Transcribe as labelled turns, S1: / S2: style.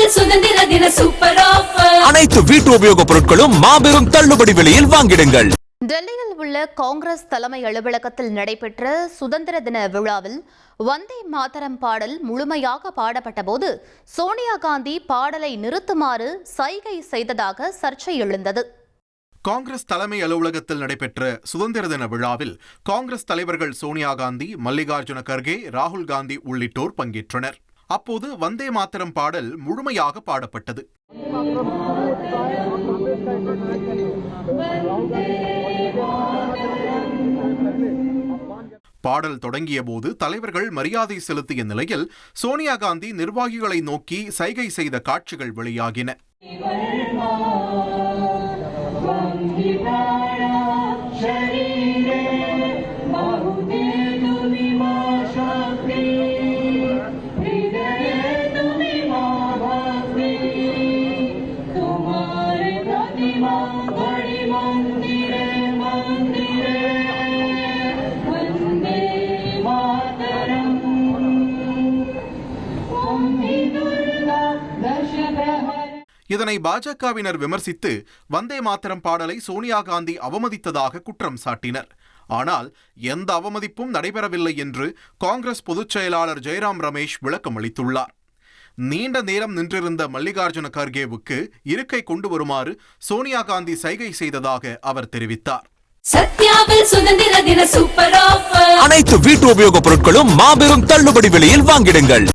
S1: சுதந்திர தின super offer.
S2: அனைத்து வீட்டு உபயோகப் பொருட்களும் மாபெரும் தள்ளுபடி விலையில் வாங்கிடுங்கள்.
S3: டெல்லியில் உள்ள காங்கிரஸ் தலைமை அலுவலகத்தில் நடைபெற்ற சுதந்திர தின விழாவில் வந்தே மாதரம் பாடல் முழுமையாக பாடப்பட்ட போது சோனியா காந்தி பாடலை நிறுத்துமாறு சைகை செய்ததாக சர்ச்சை எழுந்தது.
S4: காங்கிரஸ் தலைமை அலுவலகத்தில் நடைபெற்ற சுதந்திர தின விழாவில் காங்கிரஸ் தலைவர்கள் சோனியா காந்தி, மல்லிகார்ஜுன கர்கே, ராகுல் காந்தி உள்ளிட்டோர் பங்கேற்றனர். அப்போது வந்தே மாதரம் பாடல் முழுமையாக பாடப்பட்டது. பாடல் தொடங்கிய போது தலைவர்கள் மரியாதை செலுத்திய நிலையில் சோனியா காந்தி நிர்வாகிகளை நோக்கி சைகை செய்த காட்சிகள் வெளியாகின. இதனை பாஜகவினர் விமர்சித்து வந்தே மாதரம் பாடலை சோனியா காந்தி அவமதித்ததாக குற்றம் சாட்டினர். ஆனால் எந்த அவமதிப்பும் நடைபெறவில்லை என்று காங்கிரஸ் பொதுச் செயலாளர் ஜெயராம் ரமேஷ் விளக்கம் அளித்துள்ளார். நீண்ட நேரம் நின்றிருந்த மல்லிகார்ஜுன கர்கேவுக்கு இருக்கை கொண்டு வருமாறு சோனியா காந்தி சைகை செய்ததாக அவர் தெரிவித்தார்.
S1: சத்யாவில் சுதந்திர தின சூப்பர் ஆஃபர்.
S2: அனைத்து வீட்டு உபயோகப் பொருட்களும் மாபெரும் தள்ளுபடி விலையில் வாங்கிடுங்கள்.